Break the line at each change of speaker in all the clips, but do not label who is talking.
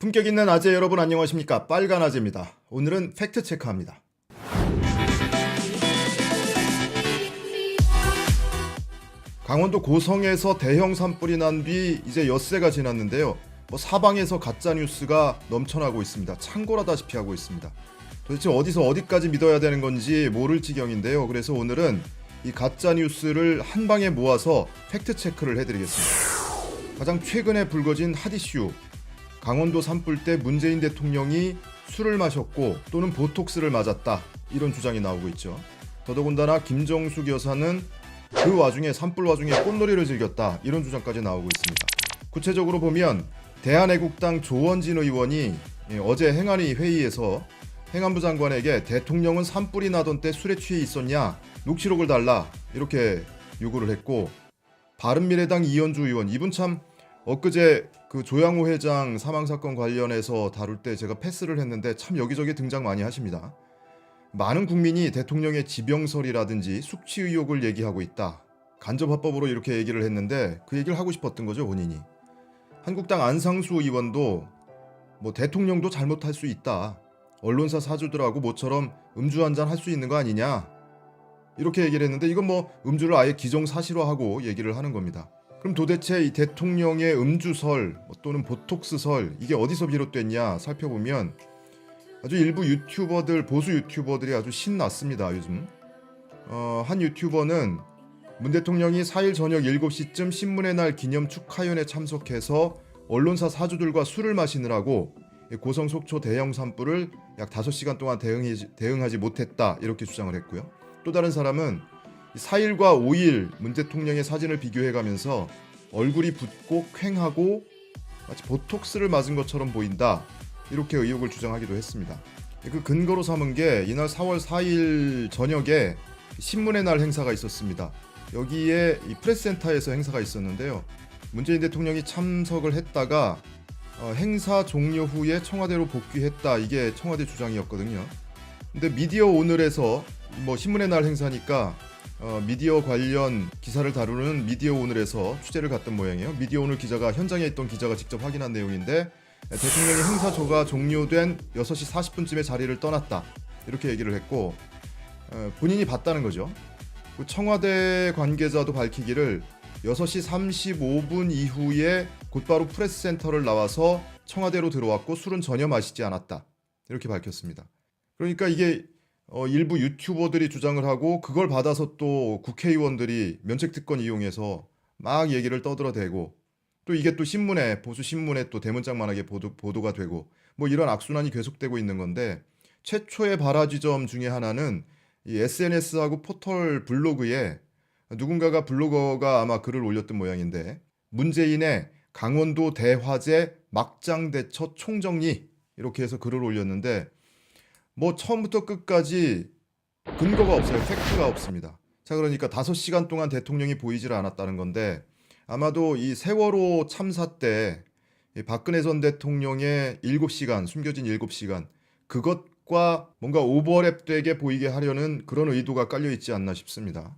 품격 있는 아재 여러분 안녕하십니까? 빨간 아재입니다. 오늘은 팩트 체크합니다. 강원도 고성에서 대형 산불이 난 뒤 이제 엿새가 지났는데요. 사방에서 가짜 뉴스가 넘쳐나고 있습니다. 창궐하다시피 하고 있습니다. 도대체 어디서 어디까지 믿어야 되는 건지 모를 지경인데요. 그래서 오늘은 이 가짜 뉴스를 한 방에 모아서 팩트 체크를 해드리겠습니다. 가장 최근에 불거진 핫 이슈. 강원도 산불 때 문재인 대통령이 술을 마셨고 또는 보톡스를 맞았다, 이런 주장이 나오고 있죠. 더더군다나 김정숙 여사는 그 와중에 산불 와중에 꽃놀이를 즐겼다, 이런 주장까지 나오고 있습니다. 구체적으로 보면 대한애국당 조원진 의원이 어제 행안위 회의에서 행안부 장관에게 대통령은 산불이 나던 때 술에 취해 있었냐, 녹취록을 달라, 이렇게 요구를 했고, 바른미래당 이현주 의원, 이분 참 엊그제 그 조양호 회장 사망사건 관련해서 다룰 때 제가 패스를 했는데 참 여기저기 등장 많이 하십니다. 많은 국민이 대통령의 지병설이라든지 숙취 의혹을 얘기하고 있다, 간접화법으로 이렇게 얘기를 했는데 그 얘기를 하고 싶었던 거죠, 본인이. 한국당 안상수 의원도 대통령도 잘못할 수 있다, 언론사 사주들하고 모처럼 음주 한잔 할 수 있는 거 아니냐, 이렇게 얘기를 했는데 이건 음주를 아예 기정사실화하고 얘기를 하는 겁니다. 그럼 도대체 이 대통령의 음주설 또는 보톡스설, 이게 어디서 비롯됐냐 살펴보면 아주 일부 유튜버들, 보수 유튜버들이 아주 신났습니다, 요즘. 한 유튜버는 문 대통령이 4일 저녁 7시쯤 신문의 날 기념 축하연에 참석해서 언론사 사주들과 술을 마시느라고 고성 속초 대형 산불을 약 5시간 동안 대응하지 못했다, 이렇게 주장을 했고요. 또 다른 사람은 4일과 5일 문 대통령의 사진을 비교해가면서 얼굴이 붓고 퀭하고 마치 보톡스를 맞은 것처럼 보인다, 이렇게 의혹을 주장하기도 했습니다. 그 근거로 삼은 게 이날 4월 4일 저녁에 신문의 날 행사가 있었습니다. 여기에 이 프레스센터에서 행사가 있었는데요. 문재인 대통령이 참석을 했다가 행사 종료 후에 청와대로 복귀했다, 이게 청와대 주장이었거든요. 근데 미디어 오늘에서 신문의 날 행사니까 미디어 관련 기사를 다루는 미디어 오늘에서 취재를 갔던 모양이에요. 미디어 오늘 기자가 현장에 있던 기자가 직접 확인한 내용인데, 대통령이 행사가 종료된 6시 40분쯤에 자리를 떠났다, 이렇게 얘기를 했고, 본인이 봤다는 거죠. 청와대 관계자도 밝히기를 6시 35분 이후에 곧바로 프레스센터를 나와서 청와대로 들어왔고 술은 전혀 마시지 않았다, 이렇게 밝혔습니다. 그러니까 이게 일부 유튜버들이 주장을 하고 그걸 받아서 또 국회의원들이 면책특권 이용해서 막 얘기를 떠들어대고, 또 이게 또 신문에, 보수 신문에 또 대문짝만하게 보도가 되고, 이런 악순환이 계속되고 있는 건데, 최초의 발화지점 중에 하나는 이 SNS하고 포털 블로그에 누군가가, 블로거가 아마 글을 올렸던 모양인데, 문재인의 강원도 대화재 막장대처 총정리, 이렇게 해서 글을 올렸는데 처음부터 끝까지 근거가 없어요. 팩트가 없습니다. 자, 그러니까 5시간 동안 대통령이 보이질 않았다는 건데, 아마도 이 세월호 참사 때 박근혜 전 대통령의 7시간, 숨겨진 7시간, 그것과 뭔가 오버랩되게 보이게 하려는 그런 의도가 깔려있지 않나 싶습니다.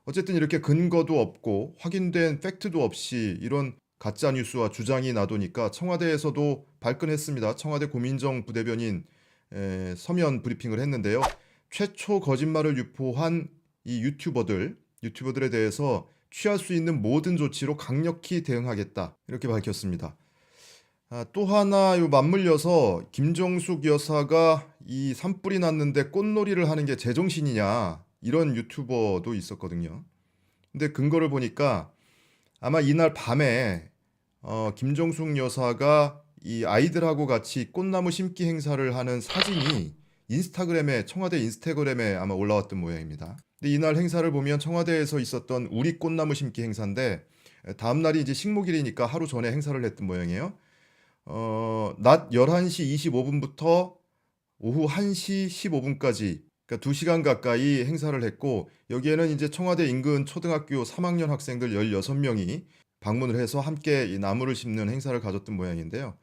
어쨌든 이렇게 근거도 없고 확인된 팩트도 없이 이런 가짜 뉴스와 주장이 나도니까 청와대에서도 발끈했습니다. 청와대 고민정 부대변인 서면 브리핑을 했는데요. 최초 거짓말을 유포한 이 유튜버들에 대해서 취할 수 있는 모든 조치로 강력히 대응하겠다, 이렇게 밝혔습니다. 또 하나 맞물려서 김정숙 여사가 이 산불이 났는데 꽃놀이를 하는 게 제정신이냐, 이런 유튜버도 있었거든요. 근데 근거를 보니까 아마 이날 밤에 김정숙 여사가 이 아이들하고 같이 꽃나무 심기 행사를 하는 사진이 청와대 인스타그램에 아마 올라왔던 모양입니다. 근데 이날 행사를 보면 청와대에서 있었던 우리 꽃나무 심기 행사인데, 다음날이 이제 식목일이니까 하루 전에 행사를 했던 모양이에요. 낮 11시 25분부터 오후 1시 15분까지, 그러니까 2시간 가까이 행사를 했고, 여기에는 이제 청와대 인근 초등학교 3학년 학생들 16명이 방문을 해서 함께 이 나무를 심는 행사를 가졌던 모양인데요.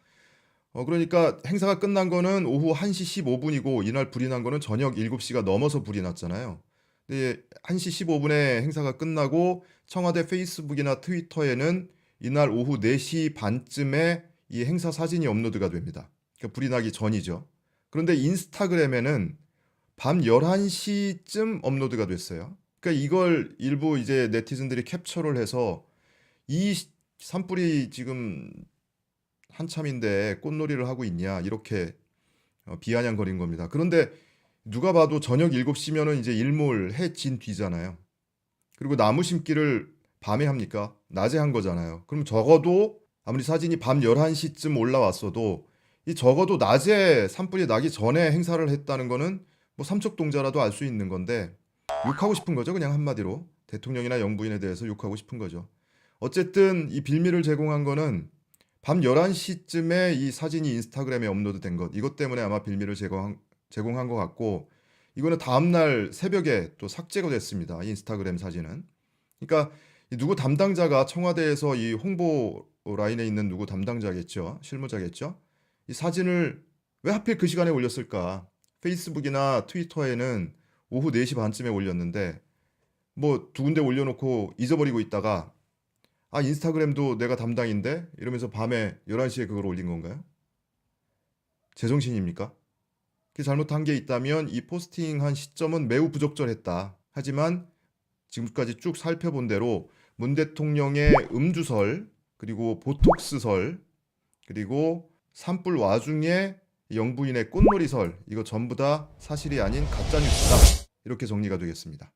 그러니까 행사가 끝난 거는 오후 1시 15분이고 이날 불이 난 거는 저녁 7시가 넘어서 불이 났잖아요. 근데 1시 15분에 행사가 끝나고 청와대 페이스북이나 트위터에는 이날 오후 4시 반쯤에 이 행사 사진이 업로드가 됩니다. 그러니까 불이 나기 전이죠. 그런데 인스타그램에는 밤 11시쯤 업로드가 됐어요. 그러니까 이걸 일부 이제 네티즌들이 캡처를 해서 이 산불이 지금 한참인데 꽃놀이를 하고 있냐 이렇게 비아냥거린 겁니다. 그런데 누가 봐도 저녁 7시면은 이제 일몰 해 진 뒤잖아요. 그리고 나무 심기를 밤에 합니까? 낮에 한 거잖아요. 그럼 적어도 아무리 사진이 밤 11시쯤 올라왔어도 이 적어도 낮에 산불이 나기 전에 행사를 했다는 거는 뭐 삼척동자라도 알 수 있는 건데 욕하고 싶은 거죠. 그냥 한마디로 대통령이나 영부인에 대해서 욕하고 싶은 거죠. 어쨌든 이 빌미를 제공한 거는 밤 11시쯤에 이 사진이 인스타그램에 업로드된 것 이것 때문에 아마 빌미를 제공한 것 같고 이거는 다음날 새벽에 또 삭제가 됐습니다. 인스타그램 사진은. 그러니까 이 누구 담당자가 청와대에서 이 홍보 라인에 있는 누구 담당자겠죠. 실무자겠죠. 이 사진을 왜 하필 그 시간에 올렸을까? 페이스북이나 트위터에는 오후 4시 반쯤에 올렸는데 뭐 두 군데 올려놓고 잊어버리고 있다가 아 인스타그램도 내가 담당인데 이러면서 밤에 11시에 그걸 올린 건가요? 제정신입니까? 그 잘못한 게 있다면 이 포스팅한 시점은 매우 부적절했다. 하지만 지금까지 쭉 살펴본 대로 문 대통령의 음주설 그리고 보톡스설 그리고 산불 와중에 영부인의 꽃놀이설 이거 전부 다 사실이 아닌 가짜뉴스다. 이렇게 정리가 되겠습니다.